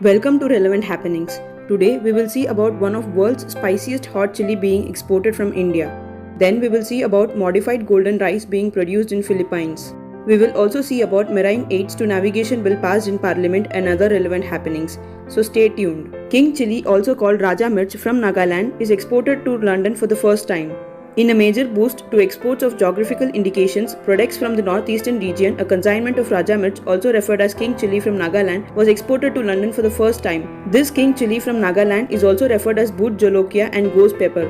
Welcome to Relevant Happenings. Today we will see about one of world's spiciest hot chili being exported from India. Then we will see about modified golden rice being produced in Philippines. We will also see about marine aids to navigation bill passed in parliament and other relevant happenings. So stay tuned. King chili, also called Raja Mirch from Nagaland, is exported to London for the first time. In a major boost to exports of geographical indications, products from the northeastern region, a consignment of Raja Mirch, also referred as King chili from Nagaland, was exported to London for the first time. This King chili from Nagaland is also referred as Bhut Jolokia and Ghost pepper.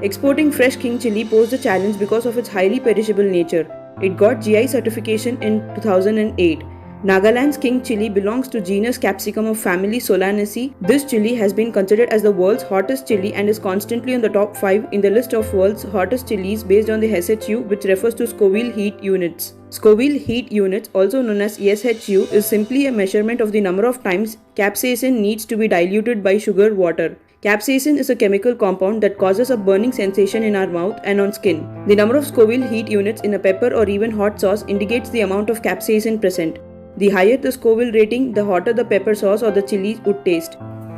Exporting fresh King chili posed a challenge because of its highly perishable nature. It got GI certification in 2008. Nagaland's king chili belongs to genus Capsicum of family Solanaceae. This chili has been considered as the world's hottest chili and is constantly on the top 5 in the list of world's hottest chilies based on the SHU, which refers to Scoville Heat Units. Scoville Heat Units, also known as SHU, is simply a measurement of the number of times capsaicin needs to be diluted by sugar water. Capsaicin is a chemical compound that causes a burning sensation in our mouth and on skin. The number of Scoville heat units in a pepper or even hot sauce indicates the amount of capsaicin present. The higher the Scoville rating, the hotter the pepper sauce or the chili would taste.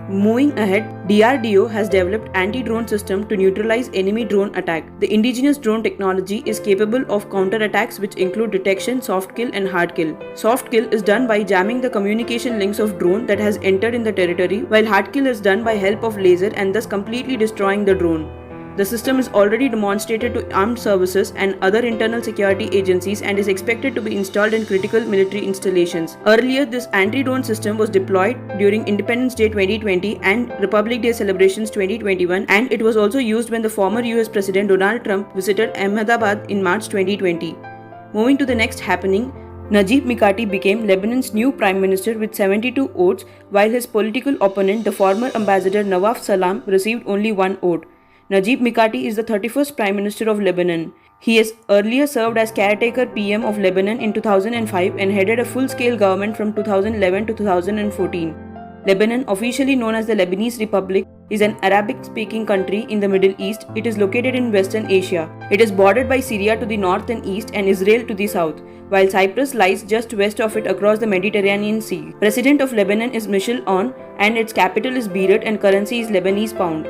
Moving ahead, DRDO has developed anti-drone system to neutralize enemy drone attack. The indigenous drone technology is capable of counter-attacks which include detection, soft kill and hard kill. Soft kill is done by jamming the communication links of drone that has entered in the territory, while hard kill is done by help of laser and thus completely destroying the drone. The system is already demonstrated to armed services and other internal security agencies and is expected to be installed in critical military installations. Earlier, this anti-drone system was deployed during Independence Day 2020 and Republic Day celebrations 2021, and it was also used when the former US President Donald Trump visited Ahmedabad in March 2020. Moving to the next happening, Najib Mikati became Lebanon's new prime minister with 72 votes, while his political opponent, the former ambassador Nawaf Salam, received only 1 vote. Najib Mikati is the 31st Prime Minister of Lebanon. He has earlier served as caretaker PM of Lebanon in 2005 and headed a full-scale government from 2011 to 2014. Lebanon, officially known as the Lebanese Republic, is an Arabic-speaking country in the Middle East. It is located in Western Asia. It is bordered by Syria to the north and east and Israel to the south, while Cyprus lies just west of it across the Mediterranean Sea. President of Lebanon is Michel Aoun and its capital is Beirut and currency is Lebanese pound.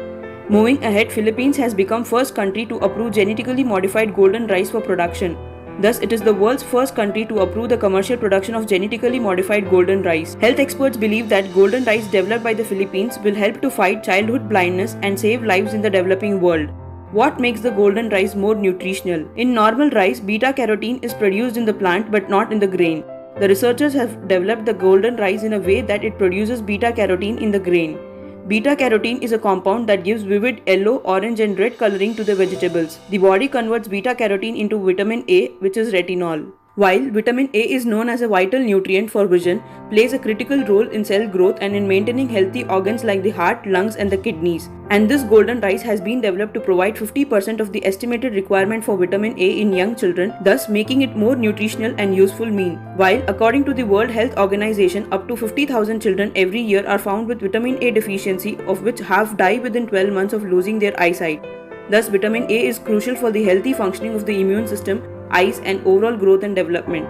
Moving ahead, Philippines has become first country to approve genetically modified golden rice for production. Thus, it is the world's first country to approve the commercial production of genetically modified golden rice. Health experts believe that golden rice developed by the Philippines will help to fight childhood blindness and save lives in the developing world. What makes the golden rice more nutritional? In normal rice, beta-carotene is produced in the plant but not in the grain. The researchers have developed the golden rice in a way that it produces beta-carotene in the grain. Beta-carotene is a compound that gives vivid yellow, orange and red coloring to the vegetables. The body converts beta-carotene into vitamin A, which is retinol. While vitamin A is known as a vital nutrient for vision, plays a critical role in cell growth and in maintaining healthy organs like the heart, lungs and the kidneys. And this golden rice has been developed to provide 50% of the estimated requirement for vitamin A in young children, thus making it more nutritional and useful meal. While according to the World Health Organization, up to 50,000 children every year are found with vitamin A deficiency, of which half die within 12 months of losing their eyesight. Thus, vitamin A is crucial for the healthy functioning of the immune system, eyes and overall growth and development.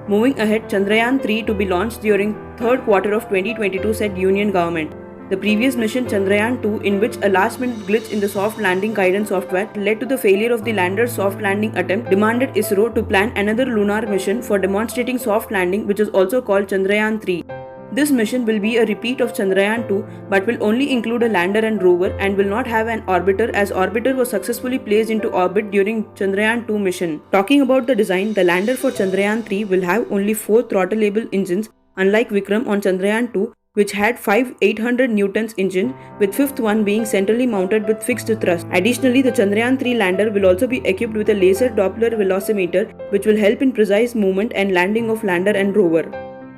Moving ahead, Chandrayaan-3 to be launched during third quarter of 2022, said Union Government. The previous mission Chandrayaan-2, in which a last-minute glitch in the soft landing guidance software led to the failure of the lander's soft landing attempt, demanded ISRO to plan another lunar mission for demonstrating soft landing, which is also called Chandrayaan-3. This mission will be a repeat of Chandrayaan-2 but will only include a lander and rover and will not have an orbiter, as orbiter was successfully placed into orbit during Chandrayaan-2 mission. Talking about the design, the lander for Chandrayaan-3 will have only 4 throttle-able engines, unlike Vikram on Chandrayaan-2, which had 5 800 newtons engine, with fifth one being centrally mounted with fixed thrust. Additionally, the Chandrayaan-3 lander will also be equipped with a laser Doppler velocimeter, which will help in precise movement and landing of lander and rover.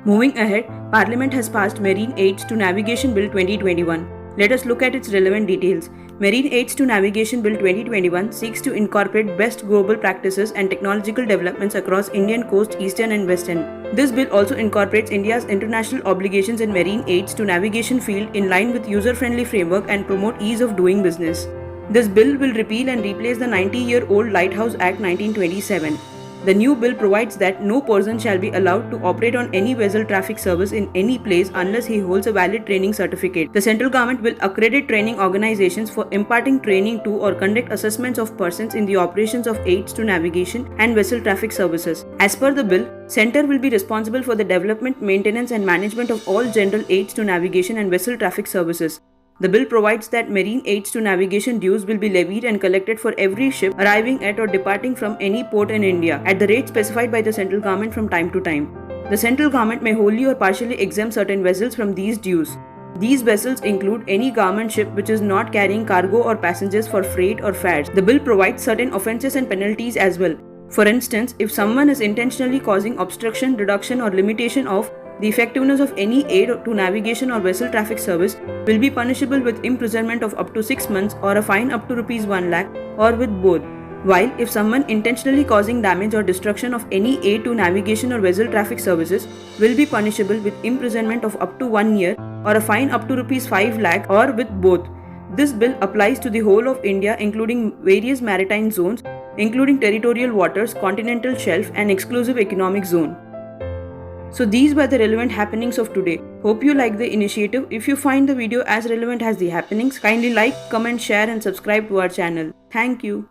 Moving ahead, Parliament has passed Marine Aids to Navigation Bill 2021. Let us look at its relevant details. Marine Aids to Navigation Bill 2021 seeks to incorporate best global practices and technological developments across Indian coast, eastern and western. This bill also incorporates India's international obligations in marine aids to navigation field in line with user-friendly framework and promote ease of doing business. This bill will repeal and replace the 90-year-old Lighthouse Act 1927. The new bill provides that no person shall be allowed to operate on any vessel traffic service in any place unless he holds a valid training certificate. The central government will accredit training organizations for imparting training to or conduct assessments of persons in the operations of aids to navigation and vessel traffic services. As per the bill, Center will be responsible for the development, maintenance and management of all general aids to navigation and vessel traffic services. The bill provides that marine aids to navigation dues will be levied and collected for every ship arriving at or departing from any port in India at the rate specified by the central government from time to time. The central government may wholly or partially exempt certain vessels from these dues. These vessels include any government ship which is not carrying cargo or passengers for freight or fares. The bill provides certain offences and penalties as well. For instance, if someone is intentionally causing obstruction, reduction or limitation of the effectiveness of any aid to navigation or vessel traffic service will be punishable with imprisonment of up to 6 months or a fine up to Rs 1 lakh or with both. While if someone intentionally causing damage or destruction of any aid to navigation or vessel traffic services will be punishable with imprisonment of up to 1 year or a fine up to Rs 5 lakh or with both. This bill applies to the whole of India including various maritime zones, including territorial waters, continental shelf and exclusive economic zone. So these were the relevant happenings of today. Hope you like the initiative. If you find the video as relevant as the happenings, kindly like, comment, share and subscribe to our channel. Thank you.